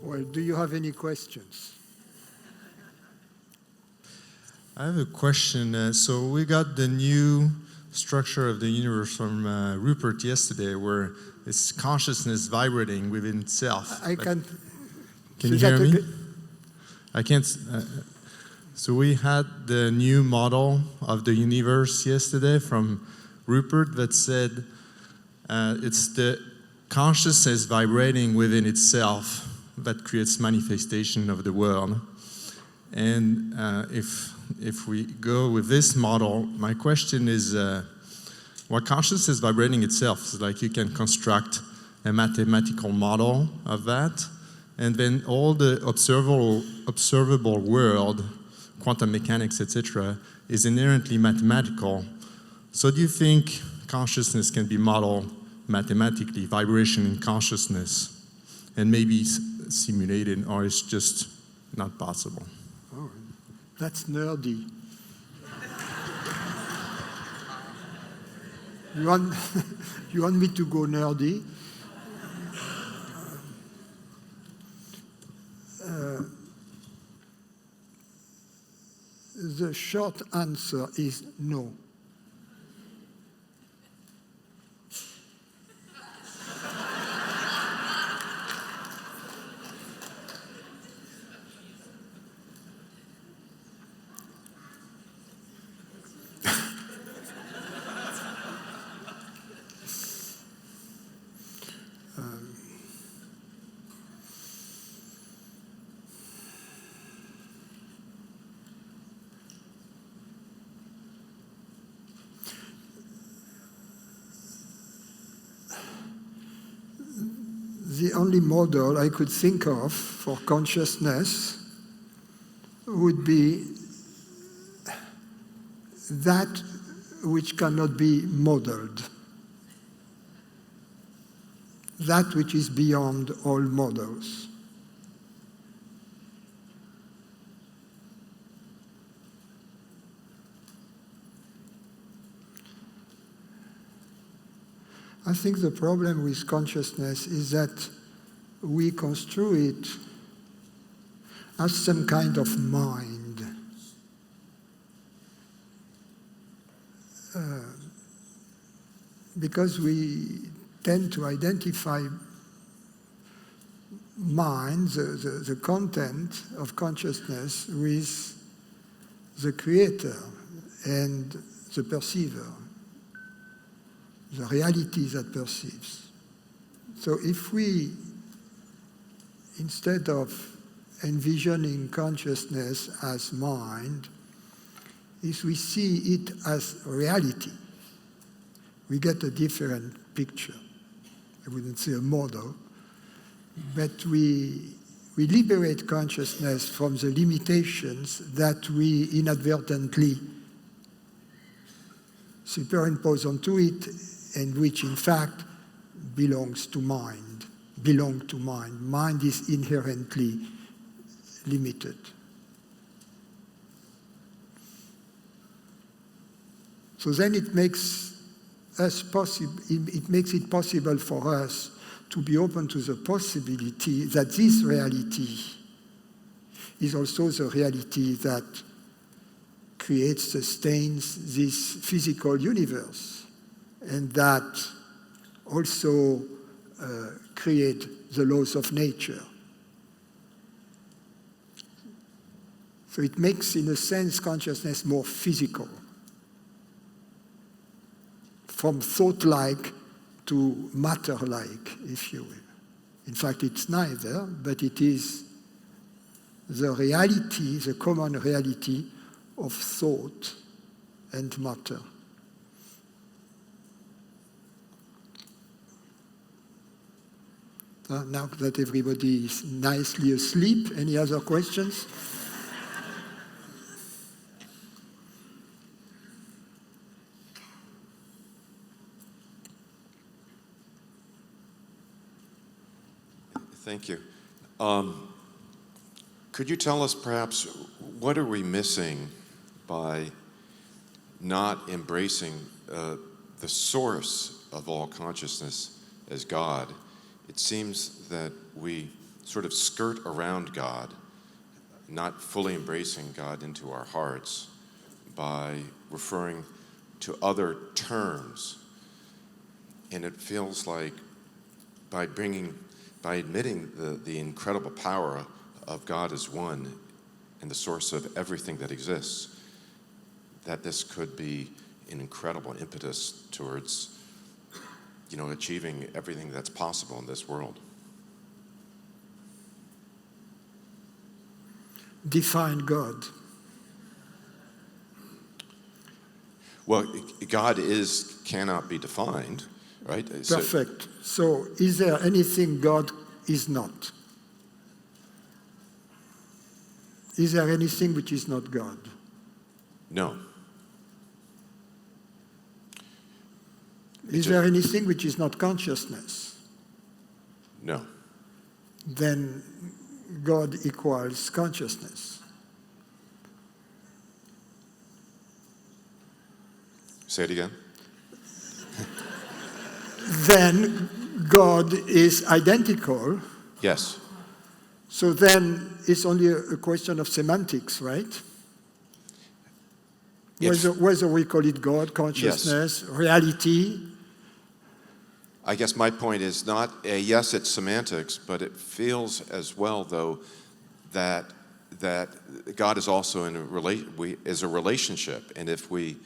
Well, do you have any questions? I have a question. So we got the new structure of the universe from Rupert yesterday, where it's consciousness vibrating within itself. I can't. Can you hear me? I can't. So we had the new model of the universe yesterday from Rupert that said it's the consciousness vibrating within itself that creates manifestation of the world. And if we go with this model, my question is, what consciousness vibrating itself? So like you can construct a mathematical model of that, and then all the observable world, quantum mechanics, etc., is inherently mathematical. So do you think consciousness can be modeled mathematically, vibration in consciousness, and maybe simulated, or it's just not possible? Oh, that's nerdy. You want me to go nerdy? The short answer is no. The only model I could think of for consciousness would be that which cannot be modeled, that which is beyond all models. I think the problem with consciousness is that we construe it as some kind of mind. Because we tend to identify mind, the content of consciousness, with the creator and the perceiver, the reality that perceives. So if we, instead of envisioning consciousness as mind, if we see it as reality, we get a different picture. I wouldn't say a model, but we liberate consciousness from the limitations that we inadvertently superimpose onto it, and which in fact belong to mind. Mind is inherently limited. So then it makes it possible for us to be open to the possibility that this reality is also the reality that creates, sustains this physical universe, and that also create the laws of nature. So it makes, in a sense, consciousness more physical, from thought-like to matter-like, if you will. In fact, it's neither, but it is the reality, the common reality of thought and matter. Now that everybody is nicely asleep, any other questions? Thank you. Could you tell us perhaps what are we missing by not embracing the source of all consciousness as God? It seems that we sort of skirt around God, not fully embracing God into our hearts by referring to other terms. And it feels like by admitting the incredible power of God as one and the source of everything that exists, that this could be an incredible impetus towards, achieving everything that's possible in this world. Define God. Well, God cannot be defined, right? Perfect. So is there anything God is not? Is there anything which is not God? No. Is there anything which is not consciousness? No. Then God equals consciousness. Say it again. Then God is identical. Yes. So then it's only a question of semantics, right? Whether we call it God, consciousness, reality. I guess my point is not, yes, it's semantics, but it feels as well, though, that God is also in a relationship. And if we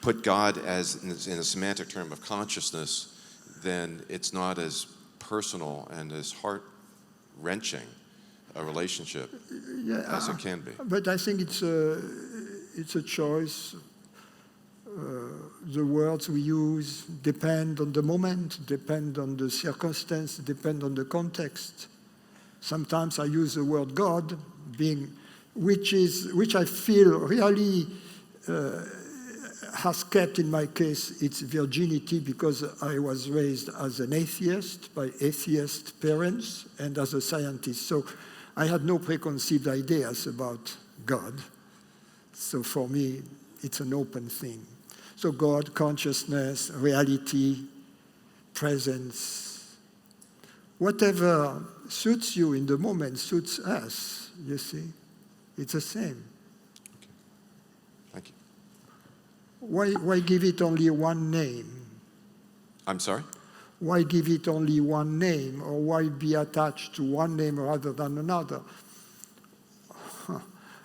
put God as in a semantic term of consciousness, then it's not as personal and as heart-wrenching a relationship as it can be. But I think it's a choice. The words we use depend on the moment, depend on the circumstance, depend on the context. Sometimes I use the word God, which I feel really has kept, in my case, its virginity, because I was raised as an atheist by atheist parents and as a scientist. So I had no preconceived ideas about God. So for me, it's an open thing. So God, consciousness, reality, presence, whatever suits you in the moment suits us, you see. It's the same. Okay. Thank you. Why give it only one name? I'm sorry? Why give it only one name, or why be attached to one name rather than another?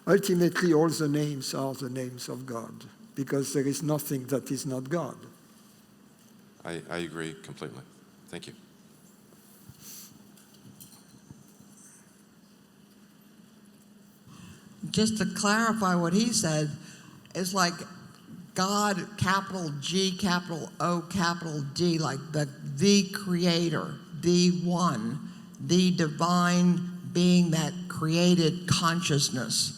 Ultimately, all the names are the names of God, because there is nothing that is not God. I agree completely. Thank you. Just to clarify what he said, it's like God, capital G, capital O, capital D, like the creator, the one, the divine being that created consciousness.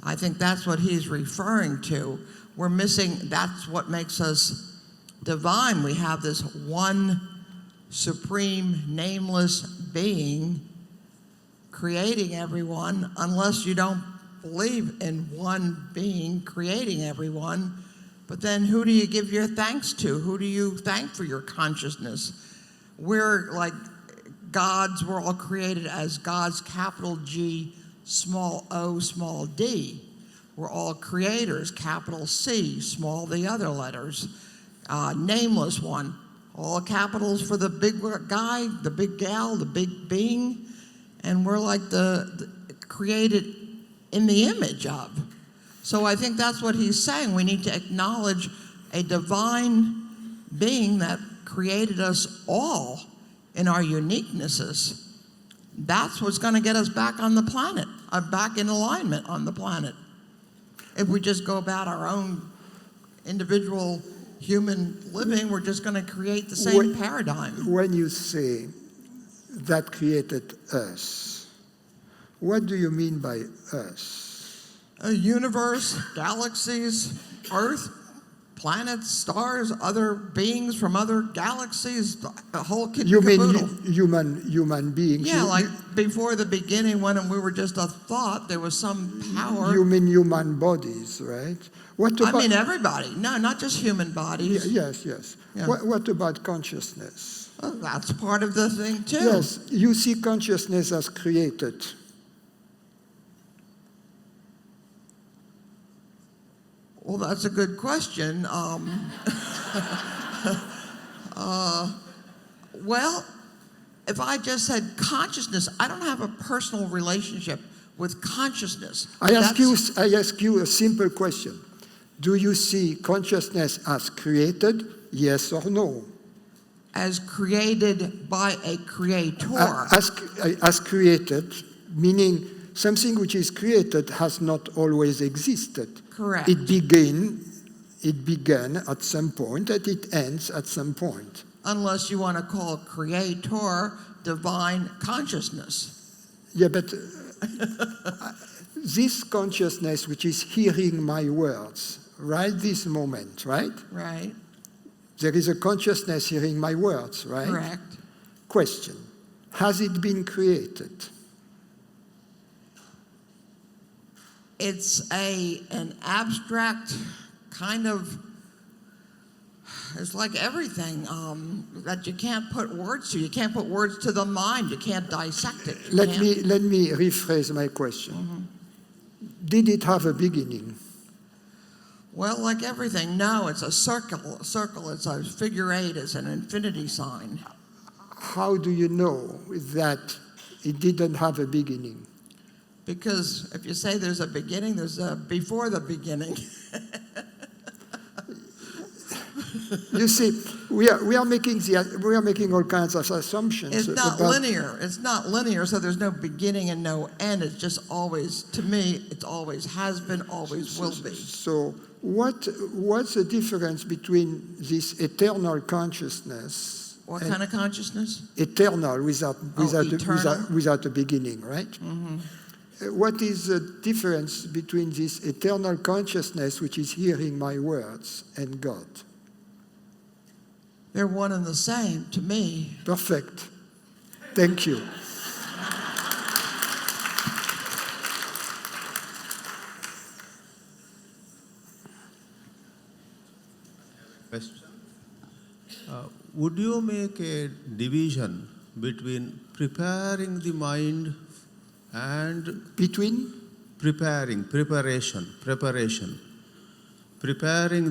I think that's what he's referring to. We're missing, that's what makes us divine. We have this one supreme, nameless being creating everyone, unless you don't believe in one being creating everyone. But then who do you give your thanks to? Who do you thank for your consciousness? We're like gods, we're all created as God's, capital G, small o, small d. We're all creators, capital C, small the other letters. Nameless one, all capitals for the big guy, the big gal, the big being. And we're like the created in the image of. So I think that's what he's saying. We need to acknowledge a divine being that created us all in our uniquenesses. That's what's going to get us back on the planet, back in alignment on the planet. If we just go about our own individual human living, we're just going to create the same paradigm. When you say that created us, what do you mean by us? A universe, galaxies, Earth, planets, stars, other beings from other galaxies, a whole kit You and mean caboodle. human beings? Yeah, like before the beginning, when we were just a thought, there was some power. You mean human bodies, right? What about, I mean everybody. No, not just human bodies. Yes. Yeah. What about consciousness? Well, that's part of the thing, too. Yes, you see consciousness as created. Well, that's a good question. Well, if I just said consciousness, I don't have a personal relationship with consciousness. I ask you a simple question. Do you see consciousness as created, yes or no? As created by a creator. As created, meaning something which is created has not always existed. Correct. It began at some point and it ends at some point. Unless you want to call creator divine consciousness. Yeah, but this consciousness which is hearing my words, right this moment, right? Right. There is a consciousness hearing my words, right? Correct. Question, has it been created? It's an abstract kind of, it's like everything that you can't put words to. You can't put words to the mind. You can't dissect it. Let me rephrase my question. Mm-hmm. Did it have a beginning? Well, like everything, no, it's a circle. A circle, it's a figure eight, it's an infinity sign. How do you know that it didn't have a beginning? Because if you say there's a beginning, there's a before the beginning. You see, we are making all kinds of assumptions. It's not linear. It's not linear, so there's no beginning and no end. It's just always, to me, it always has been, always will be. So what's the difference between this eternal consciousness? What kind of consciousness? Eternal, without a beginning, right? Mm-hmm. What is the difference between this eternal consciousness, which is hearing my words, and God? They're one and the same to me. Perfect. Thank you. Question. Would you make a division between preparing the mind and preparing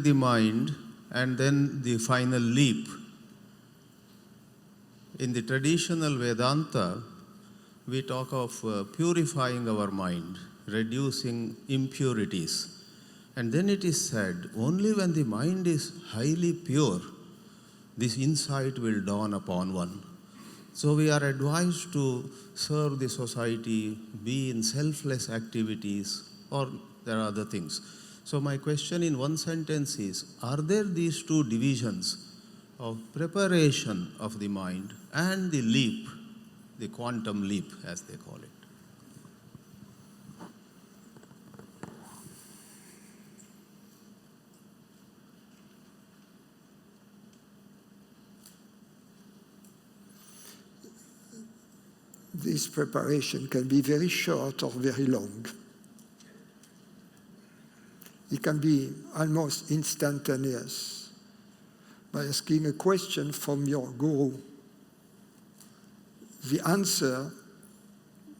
the mind and then the final leap? In the traditional Vedanta, we talk of purifying our mind, reducing impurities. And then it is said, only when the mind is highly pure, this insight will dawn upon one. So we are advised to serve the society, be in selfless activities, or there are other things. So my question in one sentence is, are there these two divisions of preparation of the mind and the leap, the quantum leap as they call it? This preparation can be very short or very long. It can be almost instantaneous by asking a question from your guru. The answer,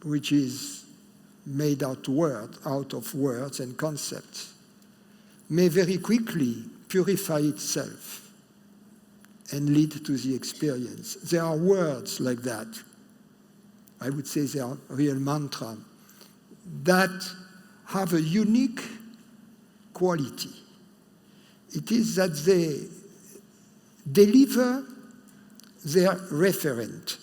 which is made out of words and concepts, may very quickly purify itself and lead to the experience. There are words like that. I would say they are real mantra, that have a unique quality. It is that they deliver their referent.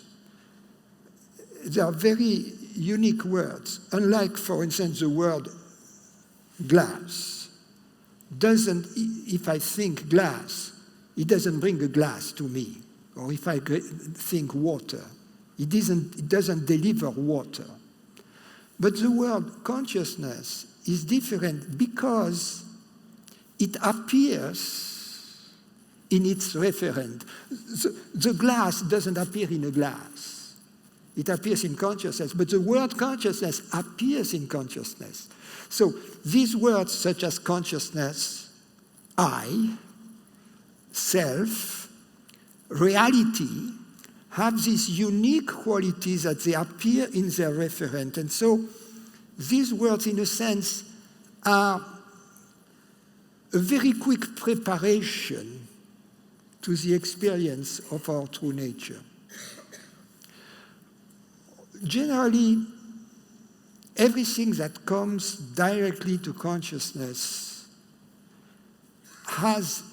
They are very unique words. Unlike, for instance, the word glass. If I think glass, it doesn't bring a glass to me. Or if I think water, it doesn't deliver water. But the word consciousness is different because it appears in its referent. The glass doesn't appear in a glass. It appears in consciousness, but the word consciousness appears in consciousness. So these words such as consciousness, I, self, reality, have these unique qualities that they appear in their referent. And so these words, in a sense, are a very quick preparation to the experience of our true nature. Generally, everything that comes directly to consciousness has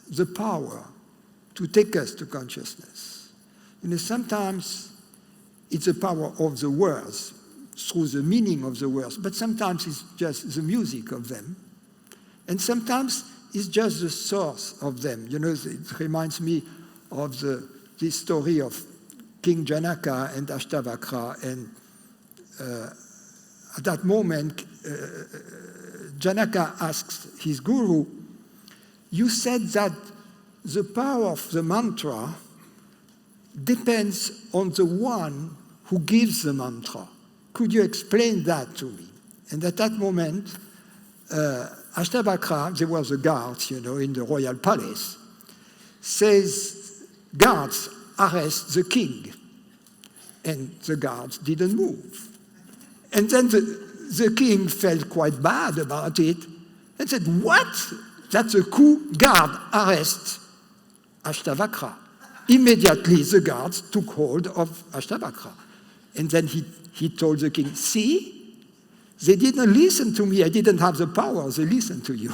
the power to take us to consciousness. You know, sometimes it's the power of the words, through the meaning of the words, but sometimes it's just the music of them. And sometimes it's just the source of them. You know, it reminds me of this story of King Janaka and Ashtavakra. And at that moment, Janaka asks his guru, "You said that the power of the mantra depends on the one who gives the mantra. Could you explain that to me?" And at that moment, Ashtavakra, there was a guard, you know, in the royal palace, says, "Guards, arrest the king." And the guards didn't move. And then the king felt quite bad about it and said, "What? That's a coup, guard, arrest Ashtavakra." Immediately the guards took hold of Ashtavakra. And then he told the king, "See? They didn't listen to me. I didn't have the power. They listened to you."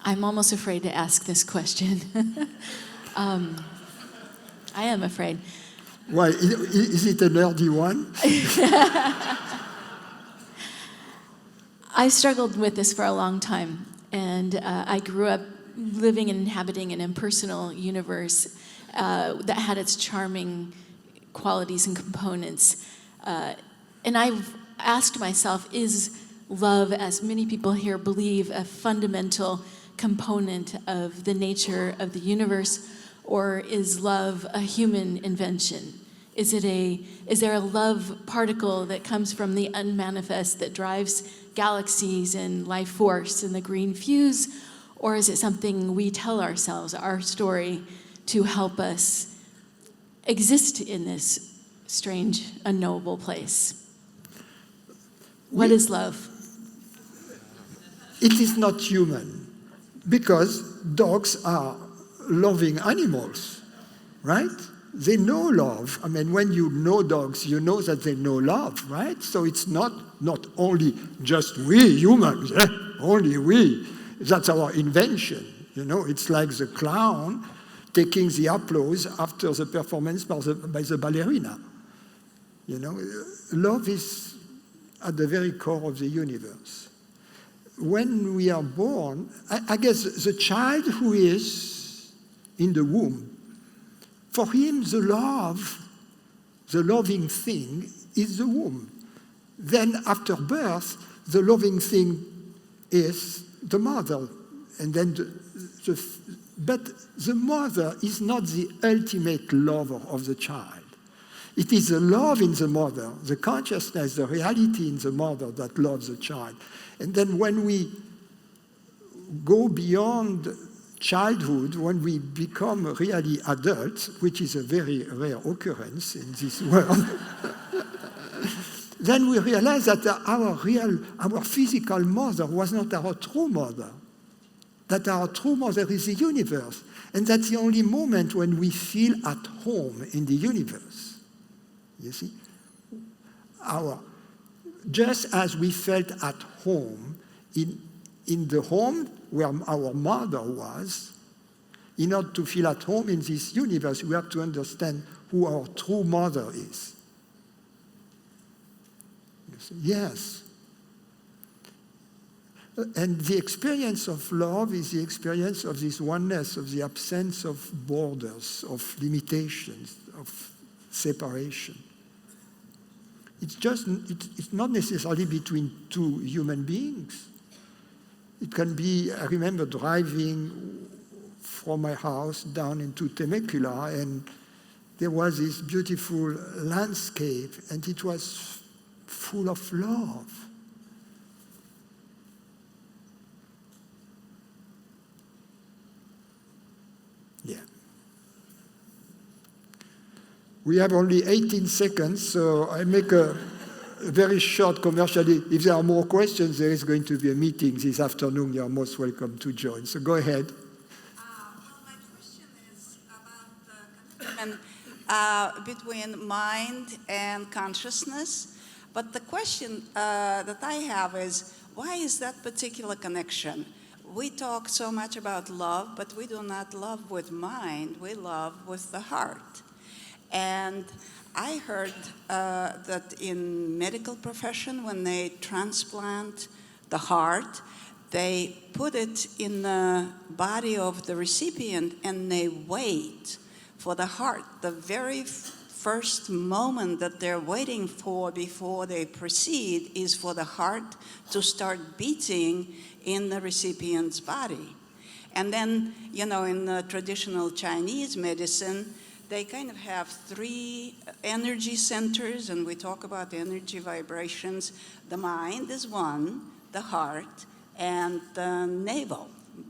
I'm almost afraid to ask this question. I am afraid. Why? Is it a nerdy one? I struggled with this for a long time, and I grew up living and inhabiting an impersonal universe that had its charming qualities and components. And I've asked myself, is love, as many people here believe, a fundamental component of the nature of the universe, or is love a human invention? Is there a love particle that comes from the unmanifest that drives galaxies and life force and the green fuse? Or is it something we tell ourselves, our story, to help us exist in this strange, unknowable place? What is love? It is not human, because dogs are loving animals, right? They know love. I mean, when you know dogs, you know that they know love, right? So it's not only just we humans, only we. That's our invention. You know, it's like the clown taking the applause after the performance by the ballerina. You know, love is at the very core of the universe. When we are born, I guess the child who is in the womb, for him the loving thing is the womb. Then after birth, the loving thing is the mother. And then but the mother is not the ultimate lover of the child. It is the love in the mother, the consciousness, the reality in the mother that loves the child. And then when we go beyond childhood, when we become really adults, which is a very rare occurrence in this world, then we realize that our physical mother was not our true mother, that our true mother is the universe. And that's the only moment when we feel at home in the universe. You see? Just as we felt at home in the home where our mother was, in order to feel at home in this universe, we have to understand who our true mother is. You see? Yes. And the experience of love is the experience of this oneness, of the absence of borders, of limitations, of separation. It's not necessarily between two human beings. It can be, I remember driving from my house down into Temecula, and there was this beautiful landscape, and it was full of love. We have only 18 seconds, so I make a very short commercial. If there are more questions, there is going to be a meeting this afternoon. You are most welcome to join. So go ahead. Well, my question is about the connection between mind and consciousness. But the question that I have is, why is that particular connection? We talk so much about love, but we do not love with mind. We love with the heart. And I heard that in medical profession, when they transplant the heart, they put it in the body of the recipient and they wait for the heart. The very first moment that they're waiting for before they proceed is for the heart to start beating in the recipient's body. And then, you know, in the traditional Chinese medicine, they kind of have 3 energy centers, and we talk about energy vibrations. The mind is one, the heart, and the navel,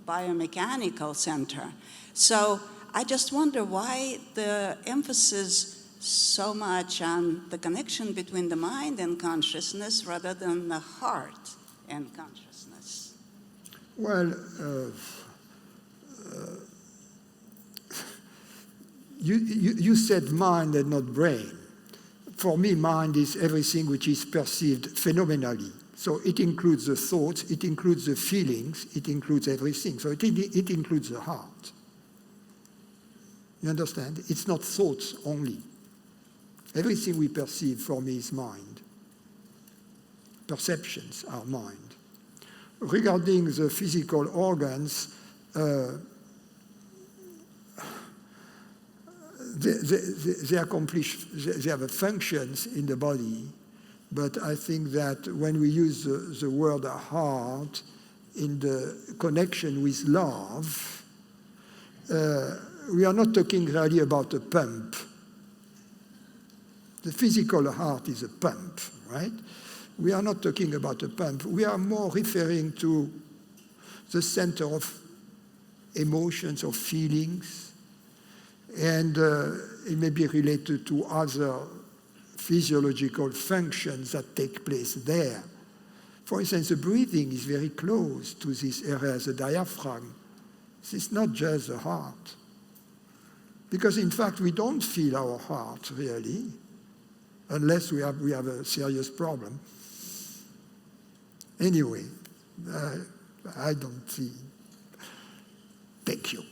biomechanical center. So I just wonder why the emphasis so much on the connection between the mind and consciousness rather than the heart and consciousness. Well, you said mind and not brain. For me, mind is everything which is perceived phenomenally. So it includes the thoughts, it includes the feelings, it includes everything. So it includes the heart. You understand? It's not thoughts only. Everything we perceive for me is mind. Perceptions are mind. Regarding the physical organs, they have functions in the body, but I think that when we use the word heart in the connection with love, we are not talking really about a pump. The physical heart is a pump, right? We are not talking about a pump. We are more referring to the center of emotions or feelings, and it may be related to other physiological functions that take place there. For instance, the breathing is very close to this area, the diaphragm. It's not just the heart. Because in fact, we don't feel our heart really, unless we have a serious problem. Anyway, I don't see. Thank you.